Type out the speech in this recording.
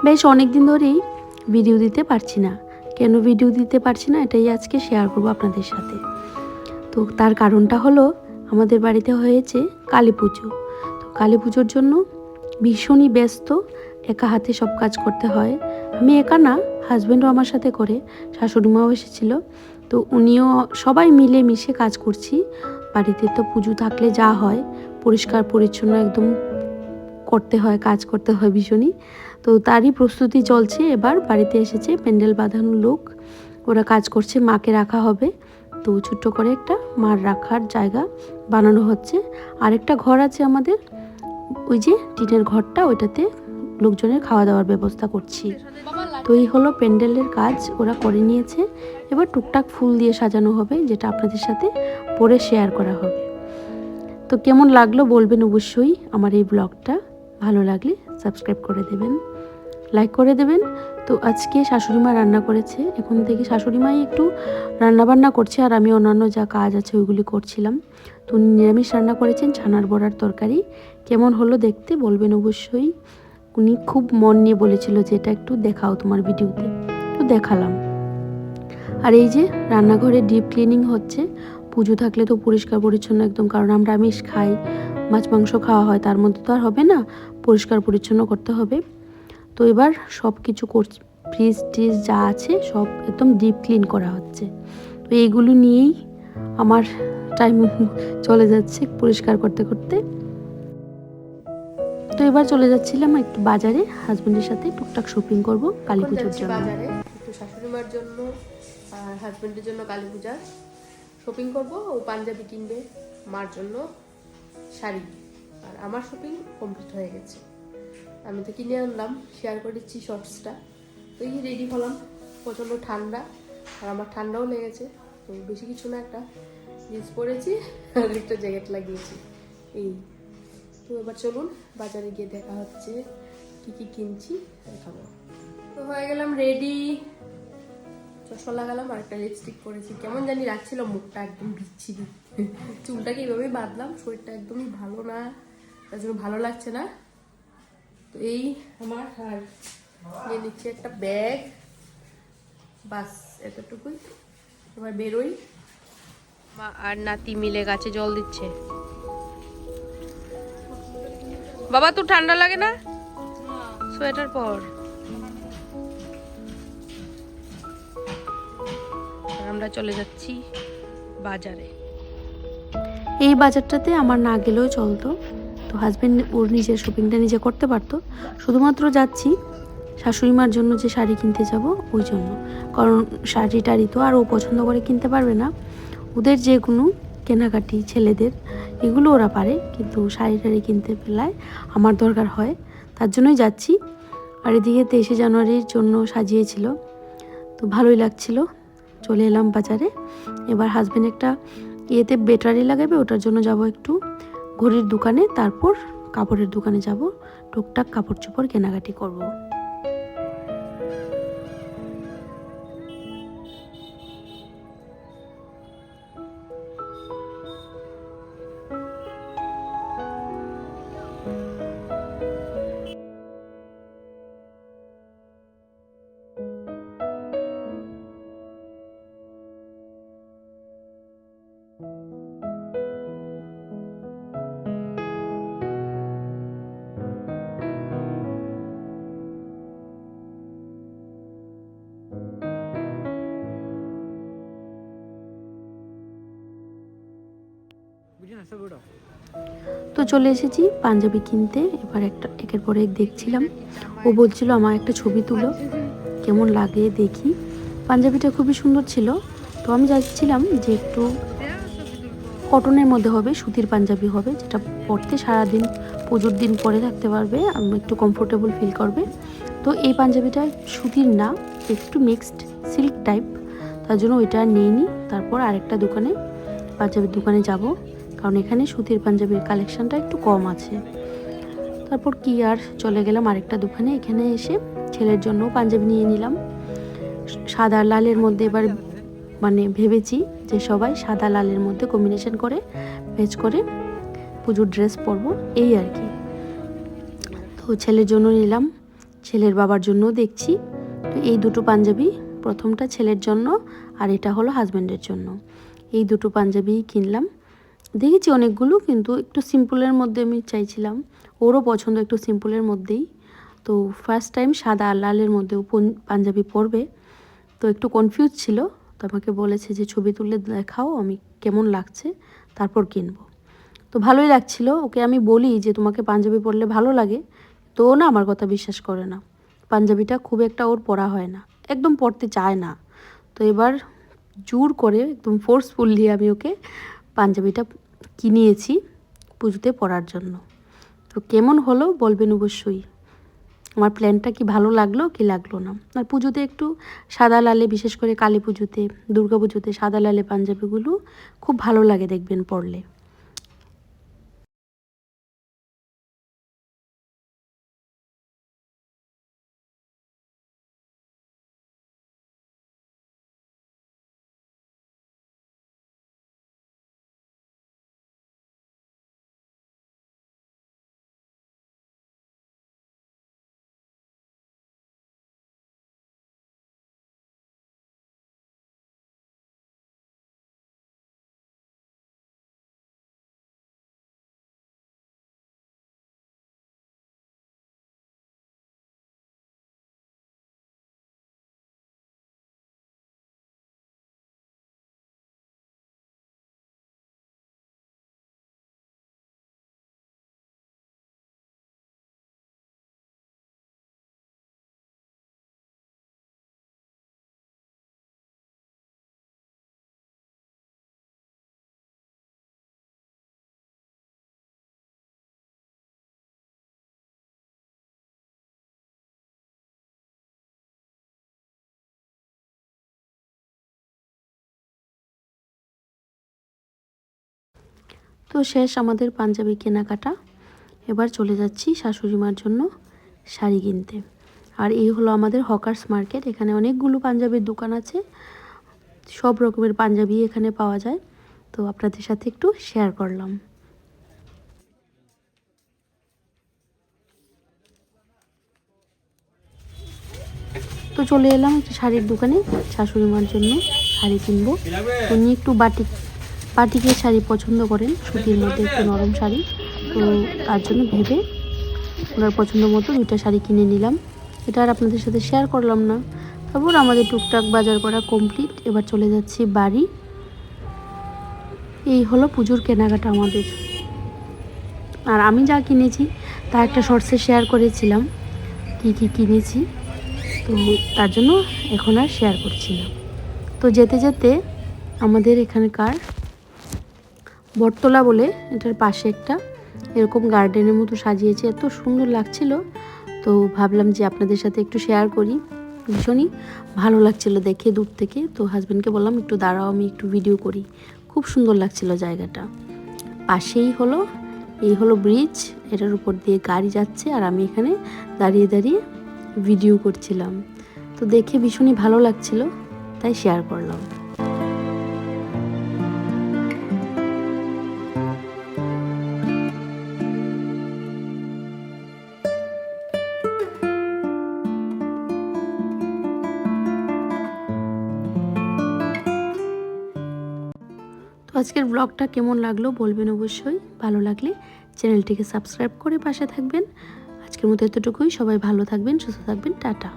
বেশ অনেক দিন ধরেই ভিডিও দিতে পারছি না। কেন ভিডিও দিতে পারছি না এটাই আজকে শেয়ার করব আপনাদের সাথে। তো তার কারণটা হলো আমাদের বাড়িতে হয়েছে কালী পুজো। তো কালী পুজোর জন্য ভীষণই ব্যস্ত, একা হাতে সব কাজ করতে হয়। আমি একা না, হাজব্যান্ডও আমার সাথে করে, শাশুড়িমাও এসেছিল। তো উনিও, সবাই মিলে মিশে কাজ করছি। বাড়িতে তো পুজো থাকলে যা হয় পরিষ্কার পরিচ্ছন্ন একদম করতে হয়, কাজ করতে হয় ভীষণই। তো তারই প্রস্তুতি চলছে। এবার বাড়িতে এসেছে প্যান্ডেল বাঁধানোর লোক, ওরা কাজ করছে, মাকে রাখা হবে। তো ছোট্ট করে একটা মার রাখার জায়গা বানানো হচ্ছে। আরেকটা ঘর আছে আমাদের, ওই যে টিনের ঘরটা, ওইটাতে লোকজনের খাওয়া দাওয়ার ব্যবস্থা করছি। তো এই হলো প্যান্ডেলের কাজ, ওরা করে নিয়েছে। এবার টুকটাক ফুল দিয়ে সাজানো হবে, যেটা আপনাদের সাথে পরে শেয়ার করা হবে। তো কেমন লাগলো বলবেন অবশ্যই। আমার এই ব্লগটা ভালো লাগলে সাবস্ক্রাইব করে দেবেন, লাইক করে দেবেন। তো আজকে শাশুড়িমা রান্না করেছে, এখন থেকে শাশুড়িমাই একটু রান্নাবান্না করছে আর আমি অন্যান্য যা কাজ আছে ওইগুলি করছিলাম। তো উনি নিরামিষ রান্না করেছেন, ছানার বড়ার তরকারি। কেমন হলো দেখতে বলবেন অবশ্যই। উনি খুব মন নিয়ে বলেছিল যে এটা একটু দেখাও তোমার ভিডিওতে, তো দেখালাম। আর এই যে রান্নাঘরে ডিপ ক্লিনিং হচ্ছে। পুজো থাকলে তো পরিষ্কার পরিচ্ছন্ন একদম, কারণ আমরা আমিষ খাই, মাছ মাংস খাওয়া হয়, তার মধ্যে তো আর হবে না, পরিষ্কার পরিচ্ছন্ন করতে হবে। তো এবার সব কিছু করছি, ফ্রিজ ট্রিজ যা আছে সব একদম ডিপ ক্লিন করা হচ্ছে। তো এইগুলো নিয়েই আমার টাইম চলে যাচ্ছে পরিষ্কার করতে করতে। তো এবার চলে যাচ্ছিলাম একটু বাজারে, হাজবেন্ডের সাথে টুকটাক শপিং করব কালী পুজোর জন্য। বাজারে একটু শাশুড়িমার জন্য আর হাজবেন্ডের জন্য কালী পূজার শপিং করব। ও পাঞ্জাবি কিনবে, মার জন্য শাড়ি। আর আমার শপিং কমপ্লিট হয়ে গেছে, আমি তো কিনে আনলাম, শেয়ার করে দিচ্ছি শর্টসটা। তো এই রেডি হলাম, প্রচণ্ড ঠান্ডা আর আমার ঠান্ডাও লেগেছে। তো বেশি কিছু না, একটা জিন্স পরেছি আর একটা জ্যাকেট লাগিয়েছি এই। তো এবার চলুন বাজারে গিয়ে দেখা হচ্ছে কি কি কিনছি দেখাবো। তো হয়ে গেলাম রেডি, চশমা লাগালাম আর একটা লিপস্টিক পরেছি। কেমন জানি লাগছিল মুখটা, একদম বিচ্ছিরি। চুলটাকে এইভাবেই বাঁধলাম, শরীরটা একদমই ভালো না, তার জন্য ভালো লাগছে না। তো এই আমার, আর নিয়ে নিচ্ছি একটা ব্যাগ, বাস এতটুকুই। এবার বেরোই। মা আর নাতি মিলে গাছে জল দিচ্ছে। বাবা তোর ঠান্ডা লাগে না? সোয়েটার পর। আমরা চলে যাচ্ছি বাজারে। এই বাজারটাতে আমার না গেলেও চলতো, তো হাজব্যান্ড ওর নিজের শপিংটা নিজে করতে পারতো। শুধুমাত্র যাচ্ছি শাশুড়িমার জন্য যে শাড়ি কিনতে যাব ওই জন্য, কারণ শাড়ি টাড়ি তো আর ও পছন্দ করে কিনতে পারবে না। ওদের যে কোনো কেনাকাটি ছেলেদের এগুলো ওরা পারে, কিন্তু শাড়ি টাড়ি কিনতে পেলায় আমার দরকার হয়, তার জন্যই যাচ্ছি। আর এদিকে 23শে জানুয়ারির জন্য সাজিয়েছিল, তো ভালোই লাগছিল। চলে এলাম বাজারে। এবার হাজব্যান্ড একটা ইয়েতে ব্যাটারি লাগাবে, ওটার জন্য যাব একটু ঘড়ির দোকানে, তারপর কাপড়ের দোকানে যাব, টুকটাক কাপড় চোপড় কেনাকাটি করব। তো চলে এসেছি পাঞ্জাবি কিনতে। এবার একটা একের পর এক দেখছিলাম। ও বলছিল আমার একটা ছবি তুলো, কেমন লাগে দেখি। পাঞ্জাবিটা খুবই সুন্দর ছিল। তো আমি চাইছিলাম যে একটু কটনের মধ্যে হবে, সুতির পাঞ্জাবি হবে, যেটা পরতে সারাদিন পুজোর দিন পরে থাকতে পারবে, আমি একটু কমফোর্টেবল ফিল করবে। তো এই পাঞ্জাবিটা সুতির না, একটু মিক্সড সিল্ক টাইপ, তার জন্য ওইটা নিইনি। তারপর আরেকটা দোকানে, পাঞ্জাবির দোকানে যাব, কারণ এখানে সুতির পাঞ্জাবির কালেকশানটা একটু কম আছে। তারপর কি আর চলে গেলাম আরেকটা দোকানে। এখানে এসে ছেলের জন্য পাঞ্জাবি নিয়ে নিলাম, সাদা লালের মধ্যে। এবার মানে ভেবেছি যে সবাই সাদা লালের মধ্যে কম্বিনেশন করে ম্যাচ করে পুজোর ড্রেস পরবো, এই আর কি। তো ছেলের জন্য নিলাম ছেলের বাবার জন্য দেখছি। তো এই দুটো পাঞ্জাবি, প্রথমটা ছেলের জন্য আর এটা হলো হাজব্যান্ডের জন্য। এই দুটো পাঞ্জাবি কিনলাম। দেখেছি অনেকগুলো, কিন্তু একটু সিম্পলের মধ্যে আমি চাইছিলাম, ওরও পছন্দ একটু সিম্পলের মধ্যেই। তো ফার্স্ট টাইম সাদা আর লালের মধ্যেও পাঞ্জাবি পরবে, তো একটু কনফিউজ ছিল। তো আমাকে বলেছে যে ছবি তুলে দেখাও আমি কেমন লাগছে, তারপর কিনবো। তো ভালোই লাগছিল। ওকে আমি বলি যে তোমাকে পাঞ্জাবি পরলে ভালো লাগে, তো ও না আমার কথা বিশ্বাস করে না। পাঞ্জাবিটা খুব একটা ওর পরা হয় না, একদম পরতে চায় না। তো এবার জোর করে একদম ফোর্সফুলি আমি ওকে পাঞ্জাবিটা কিনিয়েছি পুজোতে পরার জন্য। তো কেমন হলো বলবেন অবশ্যই। আমার প্ল্যানটা কি ভালো লাগলো কি লাগলো না। আর পুজোতে একটু সাদা লালে, বিশেষ করে কালী পুজোতে, দুর্গা পুজোতে সাদা লালে পাঞ্জাবিগুলো খুব ভালো লাগে দেখবেন পরলে। তো শেষ আমাদের পাঞ্জাবি কেনাকাটা। এবার চলে যাচ্ছি শাশুড়ি মার জন্য শাড়ি কিনতে। আর এই হলো আমাদের হকার্স মার্কেট। এখানে অনেকগুলো পাঞ্জাবির দোকান আছে, সব রকমের পাঞ্জাবি এখানে পাওয়া যায়। তো আপনাদের সাথে একটু শেয়ার করলাম। তো চলে এলাম একটা শাড়ির দোকানে শাশুড়ি মার জন্য শাড়ি কিনবো। উনি একটু বাটিকের শাড়ি পছন্দ করেন, সুতির মধ্যে একটু নরম শাড়ি। তো তার জন্য ভেবে ওনার পছন্দ মতো 2টা শাড়ি কিনে নিলাম। এটা আর আপনাদের সাথে শেয়ার করলাম না। তারপর আমাদের টুকটাক বাজার করা কমপ্লিট। এবার চলে যাচ্ছি বাড়ি। এই হলো পুজোর কেনাকাটা আমাদের। আর আমি যা কিনেছি তা একটা শর্টসে শেয়ার করেছিলাম কি কি কিনেছি, তো তার জন্য এখন আর শেয়ার করছি না। তো যেতে যেতে আমাদের এখানকার বটতলা বলে, এটার পাশে একটা এরকম গার্ডেনের মতো সাজিয়েছে, এত সুন্দর লাগছিল। তো ভাবলাম যে আপনাদের সাথে একটু শেয়ার করি। ভীষণই ভালো লাগছিল দেখে দূর থেকে। তো হাজব্যান্ডকে বললাম একটু দাঁড়াও, আমি একটু ভিডিও করি। খুব সুন্দর লাগছিল জায়গাটা। পাশেই হলো, এই হলো ব্রিজ, এটার উপর দিয়ে গাড়ি যাচ্ছে আর আমি এখানে দাঁড়িয়ে দাঁড়িয়ে ভিডিও করছিলাম। তো দেখে ভীষণই ভালো লাগছিল, তাই শেয়ার করলাম। তো আজকের ব্লগটা কেমন লাগলো বলবেন অবশ্যই। ভালো লাগলে চ্যানেলটিকে সাবস্ক্রাইব করে পাশে থাকবেন। আজকের মতো এতটুকুই। সবাই ভালো থাকবেন, সুস্থ থাকবেন। টাটা।